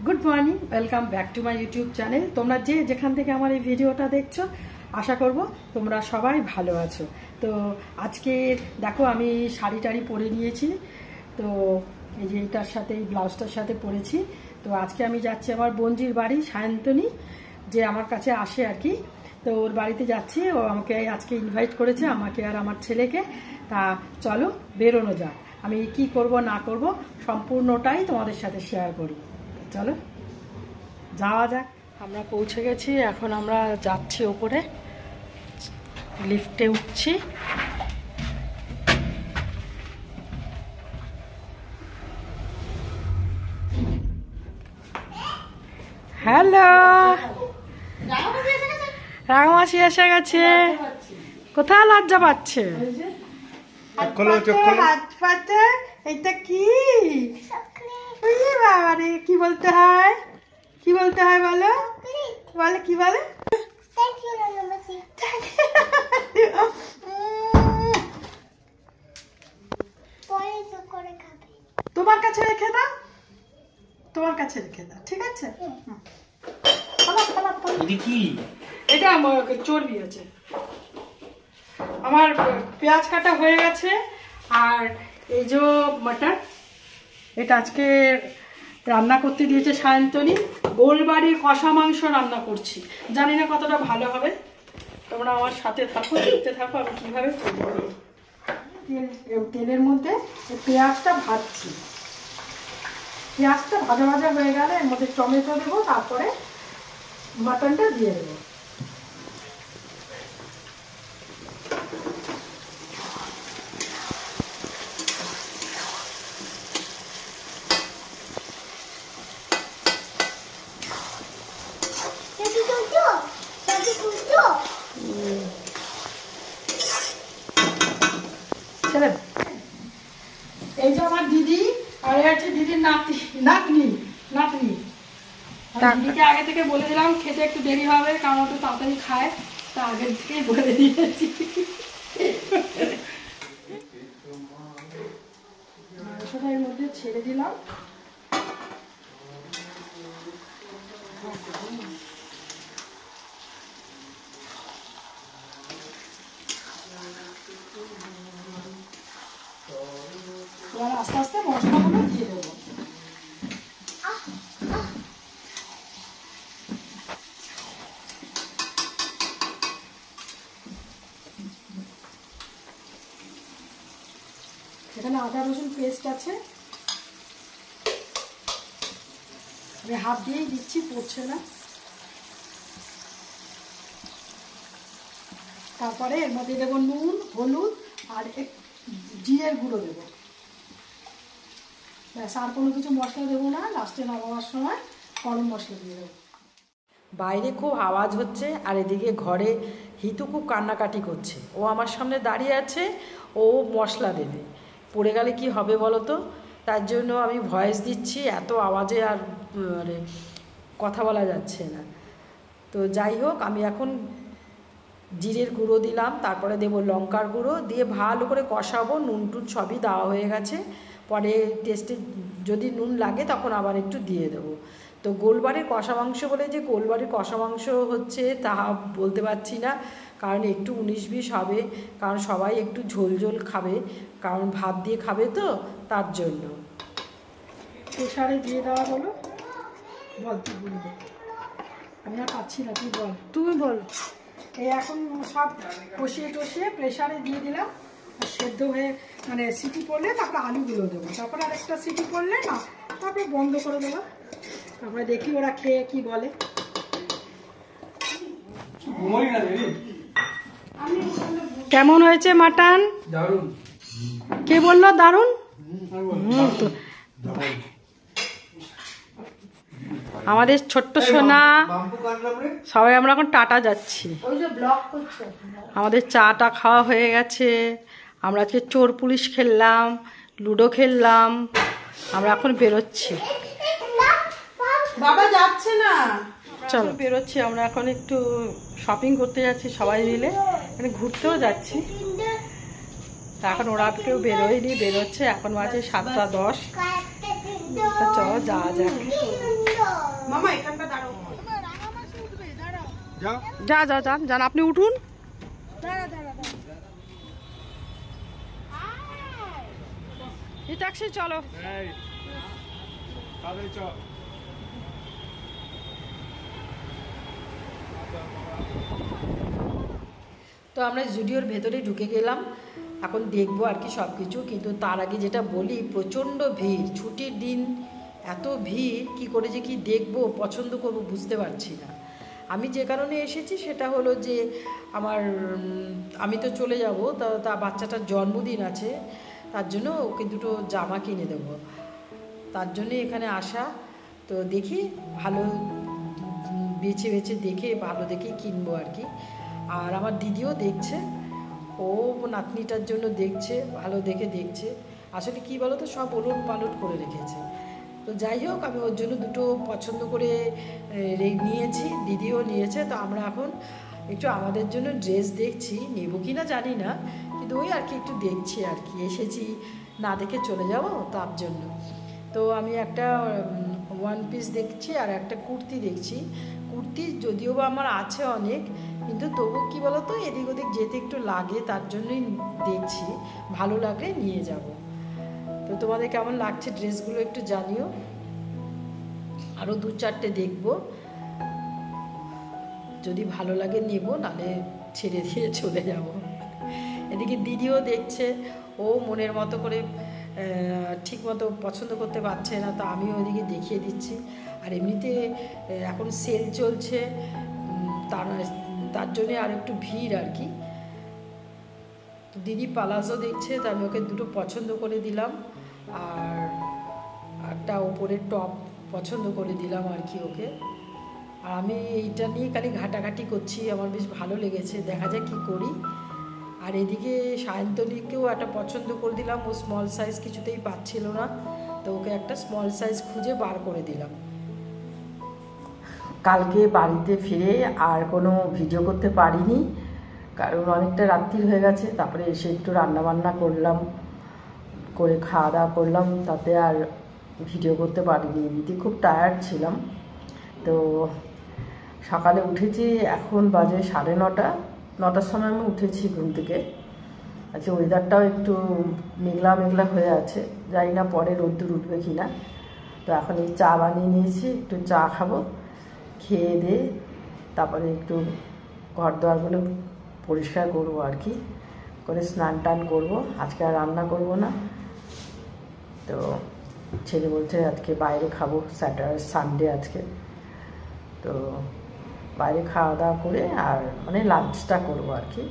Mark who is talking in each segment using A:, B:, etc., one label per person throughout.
A: Good morning, welcome back to my YouTube channel. তোমরা যে যেখান থেকে আমার এই ভিডিওটা দেখছো, আশা করব তোমরা সবাই ভালো আছো। তো আজকে দেখো আমি শাড়ি টাড়ি পরে নিয়েছি, তো এই যে এইটার সাথে এই ব্লাউজটার সাথে পরেছি। তো আজকে আমি যাচ্ছি আমার বোনজির বাড়ি, সায়ন্তনী, যে আমার কাছে আসে আর কি। তো ওর বাড়িতে যাচ্ছি, ও আমাকে আজকে ইনভাইট করেছে, আমাকে আর আমার ছেলেকে। তা চলো বেরোনো যাক, আমি কি করব না করব সম্পূর্ণটাই তোমাদের সাথে শেয়ার করি। চলো যাওয়া যাক। আমরা পৌঁছে গেছি, এখন আমরা যাচ্ছি ওপরে, লিফটে উঠছি। হ্যালো, রাঙামাসি এসে গেছে। কোথায় লজ্জা পাচ্ছে? এটা কি বাবা রে, কি বলতে হয়, কি বলতে হয় বলো, বলে কি বলে? তোমার কাছে রেখে দাও, তোমার কাছে রেখে দাও, ঠিক আছে? এটা আমার চর্বি আছে। আমার পেঁয়াজ কাটা হয়ে গেছে, আর এই যে মাটন, এটা আজকে রান্না করতে দিয়েছে সায়ন্তনী। গোলবাড়ির কষা মাংস রান্না করছি, জানি না কতটা ভালো হবে, তোমরা আমার সাথে থাকো, দেখতে থাকো আমি কীভাবে করবো। তেলের মধ্যে পেঁয়াজটা ভাজছি, পেঁয়াজটা ভাজা ভাজা হয়ে গেলে এর মধ্যে টমেটো দেবো, তারপরে মাটনটা দিয়ে দেবো। এই যে আমার দিদি, আর হচ্ছে দিদির নাতনি। দিদিকে আগে থেকে বলে দিলাম খেতে একটু দেরি হবে, কারণ একটু তাড়াতাড়ি খায়, তা আগের থেকেই বলে দিয়েছি। মাংসটা এর মধ্যে ছেড়ে দিলাম। এবার আস্তে আস্তে মশলাগুলো দিয়ে দেবো। এখানে আদা রসুন পেস্ট আছে, আমি হাত দিয়েই দিচ্ছি, পড়ছে না। তারপরে এর মধ্যে দেবো নুন, হলুদ আর জিরের গুঁড়ো দেবো, ব্যাস, আর কোনো কিছু মশলা দেবো না। লাস্টে নামাবার সময় গরম মশলা দিয়ে দেবো। বাইরে খুব আওয়াজ হচ্ছে, আর এদিকে ঘরে হিতু খুব কান্নাকাটি করছে। ও আমার সামনে দাঁড়িয়ে আছে, ও মশলা দেবে, পড়ে গেলে কি হবে বলো তো? তার জন্য আমি ভয়েস দিচ্ছি, এত আওয়াজে আর মানে কথা বলা যাচ্ছে না। তো যাই হোক, আমি এখন জিরের গুঁড়ো দিলাম, তারপরে দেবো লঙ্কার গুঁড়ো, দিয়ে ভালো করে কষাবো। নুন টুন সবই দেওয়া হয়ে গেছে, পরে টেস্টে যদি নুন লাগে তখন আবার একটু দিয়ে দেবো। তো গোলবাড়ির কষা মাংস বলে যে গোলবাড়ির কষা মাংস হচ্ছে তা বলতে পারছি না, কারণ একটু 19-20 হবে, কারণ সবাই একটু ঝোল ঝোল খাবে, কারণ ভাত দিয়ে খাবে, তো তার জন্য। প্রেশারে দিয়ে দেওয়া হলো। বল, তুই বলবো, আমি আর পাচ্ছি না, তুই বল, তুমি বল। এই এখন সব কষিয়ে টষিয়ে প্রেশারে দিয়ে দিলাম, সেদ্ধ হয়ে মানে সিটি পড়লে তারপরে আলুগুলো দেবো, তারপরে আরেকটা সিটি পড়লে না, তারপরে বন্ধ করে দেবো। তারপরে দেখি ওরা খেয়ে কি বলে। কেমন হয়েছে মাটন? দারুণ। কে বললো দারুণ? আমাদের ছোট্ট সোনা সবাই আমরা এখন টাটা যাচ্ছি। আমাদের চাটা খাওয়া হয়ে গেছে, আমরা আজকে চোর পুলিশ খেললাম, লুডো খেললাম, আমরা এখন বেরোচ্ছি। বাবা যাচ্ছে না, চলো বেরোচ্ছি। আমরা এখন একটু শপিং করতে যাচ্ছি সবাই মিলে, মানে ঘুরতেও যাচ্ছি। এখন ওরা কেউ বেরোয়নি, বেরোচ্ছে। এখন বাজে 7টা 10। চলো যাওয়া যাক। যান আপনি উঠুন। ট্যাক্সি চলো। তো আমরা জুডিওর ভেতরে ঢুকে গেলাম, এখন দেখবো আর কি সব কিছু। কিন্তু তার আগে যেটা বলি, প্রচণ্ড ভিড়, ছুটির দিন এত ভিড়, কি করে যে কি দেখবো পছন্দ করবো বুঝতে পারছি না। আমি যে কারণে এসেছি সেটা হলো যে আমি তো চলে যাব, তা বাচ্চাটার জন্মদিন আছে, তার জন্য ওকে দুটো জামা কিনে দেবো, তার জন্যে এখানে আসা। তো দেখি ভালো বেছে বেছে দেখে ভালো দেখেই কিনবো আর কি। আর আমার দিদিও দেখছে, ও নাতনিটার জন্য দেখছে, ভালো দেখে দেখছে। আসলে কি বলো তো, সব ওলট পালট করে রেখেছে। তো যাই হোক, আমি ওর জন্য দুটো পছন্দ করে নিয়েছি, দিদিও নিয়েছে। তো আমরা এখন একটু আমাদের জন্য ড্রেস দেখছি, নেবো কি না জানি না, কিন্তু ওই আর কি একটু দেখছি আর কি, এসেছি না দেখে চলে যাব তার জন্য। তো আমি একটা ওয়ান পিস দেখছি আর একটা কুর্তি দেখছি। কুর্তি যদিও বা আমার আছে অনেক, কিন্তু তবু কী বলো তো, এদিক ওদিক যেতে একটু লাগে, তার জন্যই দেখছি, ভালো লাগলে নিয়ে যাব। তো তোমাদের কেমন লাগছে ড্রেসগুলো একটু জানিও। আরও 2-4টে দেখবো, যদি ভালো লাগে নেব, নাহলে ছেড়ে দিয়ে চলে যাব। এদিকে দিদিও দেখছে, ও মনের মতো করে ঠিক মতো পছন্দ করতে পারছে না, তো আমিও ওদিকে দেখিয়ে দিচ্ছি। আর এমনিতে এখন সেল চলছে, তার জন্যে আর একটু ভিড় আর কি। তো দিদি পালাজো দেখছে, তো আমি ওকে দুটো পছন্দ করে দিলাম, আর একটা ওপরের টপ পছন্দ করে দিলাম আর কি ওকে। আর আমি এইটা নিয়ে খালি ঘাটাঘাটি করছি, আমার বেশ ভালো লেগেছে, দেখা যাক কী করি। আর এদিকে সায়ন্তনীকেও একটা পছন্দ করে দিলাম, ও স্মল সাইজ কিছুতেই পাচ্ছিল না, তো ওকে একটা স্মল সাইজ খুঁজে বার করে দিলাম। কালকে বাড়িতে ফিরে আর কোনো ভিডিও করতে পারিনি, কারণ অনেকটা রাত্রি হয়ে গেছে। তারপরে এসে একটু রান্নাবান্না করলাম, করে খাওয়া দাওয়া করলাম, তাতে আর ভিডিও করতে পারিনি। এমনিতে খুব টায়ার্ড ছিলাম। তো সকালে উঠেছি, এখন বাজে 9:30 সময় আমি উঠেছি ঘুম থেকে। আচ্ছা, ওয়েদারটাও একটু মেঘলা মেঘলা হয়ে আছে, জানি না পরে রোদ্দুর উঠবে কি না। তো এখন এই চা বানিয়ে নিয়েছি, একটু চা খাবো, খেয়ে দিয়ে তারপরে একটু ঘর দোয়ারগুলো পরিষ্কার করবো আর কি, করে স্নান টান করবো। আজকে আর রান্না করবো না। তো ছেলে বলছে আজকে বাইরে খাবো, স্যাটারডে সানডে আজকে, তো বাইরে খাওয়া দাওয়া করে আর মানে লাঞ্চটা করবো আর কি,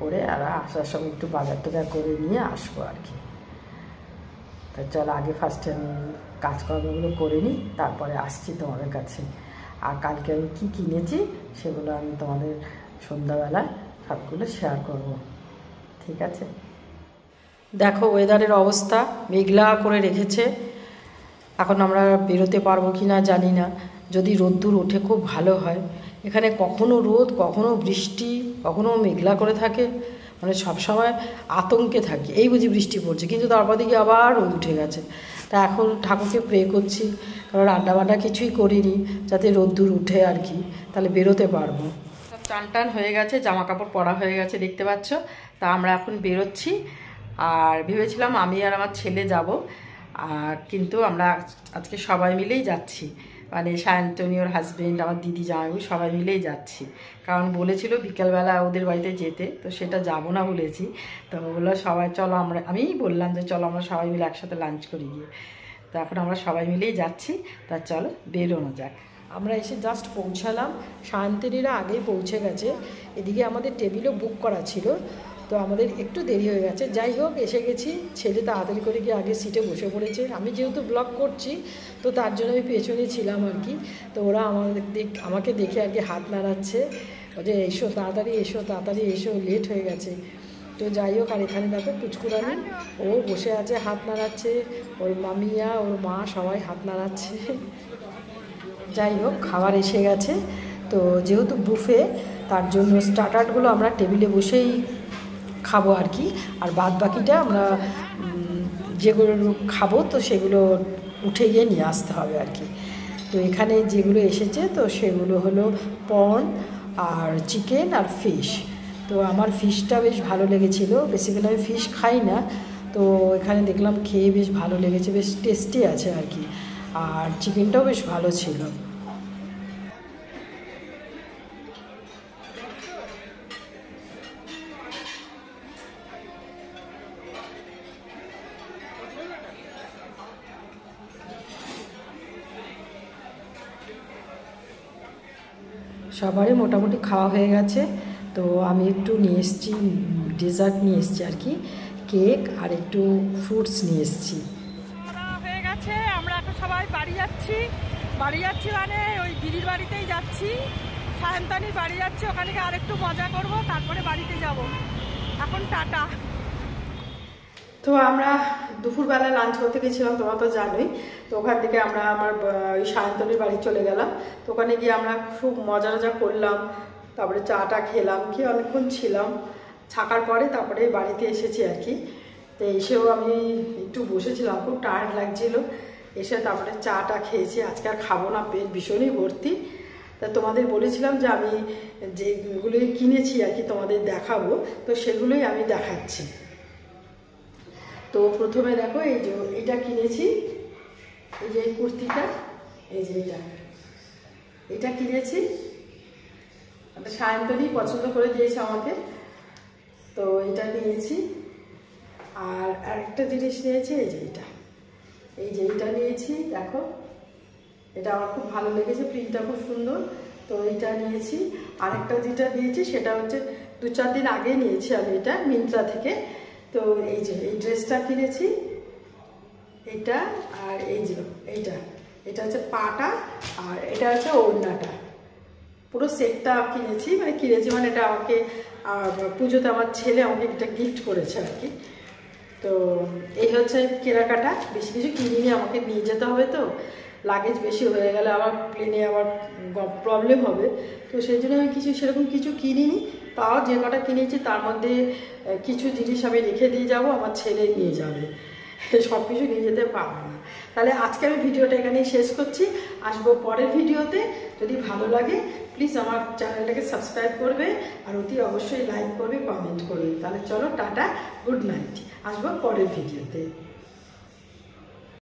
A: করে আর আসার সময় একটু বাজার টাজার করে নিয়ে আসবো আর কি। তা চল আগে ফার্স্টে আমি কাজকর্মগুলো করে নিই, তারপরে আসছি তোমাদের কাছে। আর কালকে আমি কী কিনেছি সেগুলো আমি তোমাদের সন্ধ্যাবেলা সবগুলো শেয়ার করব, ঠিক আছে? দেখো ওয়েদারের অবস্থা, মেঘলা করে রেখেছে। এখন আমরা বেরোতে পারবো কি না জানি না, যদি রোদ্দুর ওঠে খুব ভালো হয়। এখানে কখনো রোদ, কখনো বৃষ্টি, কখনো মেঘলা করে থাকে, মানে সবসময় আতঙ্কে থাকি, এই বুঝি বৃষ্টি পড়ছে, কিন্তু তারপর দিকে আবার রোদ উঠে গেছে। তা এখন ঠাকুরকে প্রে করছি, কারণ রান্নাবান্না কিছুই করিনি, যাতে রোদ্দুর উঠে আর কি, তাহলে বেরোতে পারবো। সব চান টান হয়ে গেছে, জামা কাপড় পরা হয়ে গেছে দেখতে পাচ্ছ। তা আমরা এখন বেরোচ্ছি। আর ভেবেছিলাম আমি আর আমার ছেলে যাব, আর কিন্তু আমরা আজকে সবাই মিলেই যাচ্ছি, মানে সায়ন্তনী, ওর হাজবেন্ড, আমার দিদি, জামাইবু সবাই মিলেই যাচ্ছি। কারণ বলেছিল বিকালবেলা ওদের বাড়িতে যেতে, তো সেটা যাব না বলেছি। তো বললো সবাই চলো, আমিই বললাম যে চলো আমরা সবাই মিলে একসাথে লাঞ্চ করি গিয়ে। তো এখন আমরা সবাই মিলেই যাচ্ছি, তা চলো বেরোনো যাক। আমরা এসে জাস্ট পৌঁছালাম, সায়ন্তনীরা আগেই পৌঁছে গেছে। এদিকে আমাদের টেবিলও বুক করা ছিল, তো আমাদের একটু দেরি হয়ে গেছে। যাই হোক, এসে গেছি। ছেলে তাড়াতাড়ি করে গিয়ে আগে সিটে বসে পড়েছে। আমি যেহেতু ব্লগ করছি, তো তার জন্য আমি পেছনে ছিলাম আর কি। তো ওরা আমাকে দেখে আর কি হাত নাড়াচ্ছে, যে এসো তাড়াতাড়ি এসো, তাড়াতাড়ি এসো, লেট হয়ে গেছে। তো যাই হোক, আর এখানে দেখো পুচকুরানি, ও বসে আছে, হাত নাড়াচ্ছে, ওর মামিয়া, ওর মা সবাই হাত নাড়াচ্ছে। যাই হোক, খাবার এসে গেছে। তো যেহেতু বুফে, তার জন্য স্টার্টারগুলো আমরা টেবিলে বসেই খাবো আর কি, আর বাদ বাকিটা আমরা যেগুলো খাবো তো সেগুলো উঠে গিয়ে নিয়ে আসতে হবে আর কি। তো এখানে যেগুলো এসেছে তো সেগুলো হলো পর্ন আর চিকেন আর ফিশ। তো আমার ফিশটা বেশ ভালো লেগেছিলো, বেসিক্যালি আমি ফিশ খাই না, তো এখানে দেখলাম খেয়ে বেশ ভালো লেগেছে, বেশ টেস্টি আছে আর কি, আর চিকেনটাও বেশ ভালো ছিল। সবারই মোটামুটি খাওয়া হয়ে গেছে। তো আমি একটু নিয়ে এসেছি, ডেজার্ট নিয়ে এসেছি আর কি, কেক আর একটু ফ্রুটস নিয়ে এসেছি।
B: হয়ে গেছে, আমরা এখন সবাই বাড়ি যাচ্ছি মানে ওই দিদির বাড়িতেই যাচ্ছি, সায়ন্তানির বাড়ি যাচ্ছি, ওখানে গিয়ে আরেকটু মজা করব, তারপরে বাড়িতে যাব। এখন টাটা।
A: তো আমরা দুপুরবেলা লাঞ্চ করতে গেছিলাম, তোমরা তো জানোই। তো ওখান থেকে আমরা আমার ওই সায়ন্তনীর বাড়ি চলে গেলাম। তো ওখানে গিয়ে আমরা খুব মজা করলাম, তারপরে চাটা খেলাম, খেয়ে অনেকক্ষণ ছিলাম, থাকার পরে তারপরে বাড়িতে এসেছি আর কি। তো এসেও আমি একটু বসেছিলাম, খুব টায়ার্ড লাগছিল, এসে তারপরে চাটা খেয়েছি। আজকে আর খাবো না, পেট ভীষণই ভর্তি। তা তোমাদের বলেছিলাম যে আমি যেগুলো কিনেছি আর কি তোমাদের দেখাবো, তো সেগুলোই আমি দেখাচ্ছি। তো প্রথমে দেখো, এই যে এটা কিনেছি, এই যে এই কুর্তিটা, এই যে এটা কিনেছি, একটা সায়ন্তনী পছন্দ করে দিয়েছে আমাকে, তো এটা নিয়েছি। আর আরেকটা জিনিস নিয়েছি, এই যে এইটা নিয়েছি, দেখো এটা আমার খুব ভালো লেগেছে, প্রিন্টটা খুব সুন্দর, তো এইটা নিয়েছি। আরেকটা যেটা নিয়েছি সেটা হচ্ছে 2-4 দিন আগে নিয়েছি আমি, এটা মিন্ত্রা থেকে। তো এই যে এই ড্রেসটা কিনেছি, এটা, আর এই যে এটা হচ্ছে পাটা, আর এটা হচ্ছে ওড়নাটা, পুরো সেটটা কিনেছি, মানে এটা আমাকে পুজোতে আমার ছেলে আমাকে এটা গিফট করেছে আর কি। তো এই হচ্ছে কেনাকাটা, বেশি কিছু কিনিনি, আমাকে নিয়ে যেতে হবে, তো লাগেজ বেশি হয়ে গেলে আবার প্লেনে আবার প্রবলেম হবে, তো সেই জন্য আমি সেরকম কিছু কিনিনি। তাও যে কটা কিনেছি তার মধ্যে কিছু জিনিস আমি রেখে দিয়ে যাব, আমার ছেলে নিয়ে যাবে, সব কিছু নিয়ে যেতে পারবে না। তাহলে আজকে আমি ভিডিওটা এখানেই শেষ করছি, আসবো পরের ভিডিওতে। যদি ভালো লাগে প্লিজ আমার চ্যানেলটাকে সাবস্ক্রাইব করবে, আর অতি অবশ্যই লাইক করবে, কমেন্ট করবে। তাহলে চলো টাটা, গুড নাইট, আসবো পরের ভিডিওতে।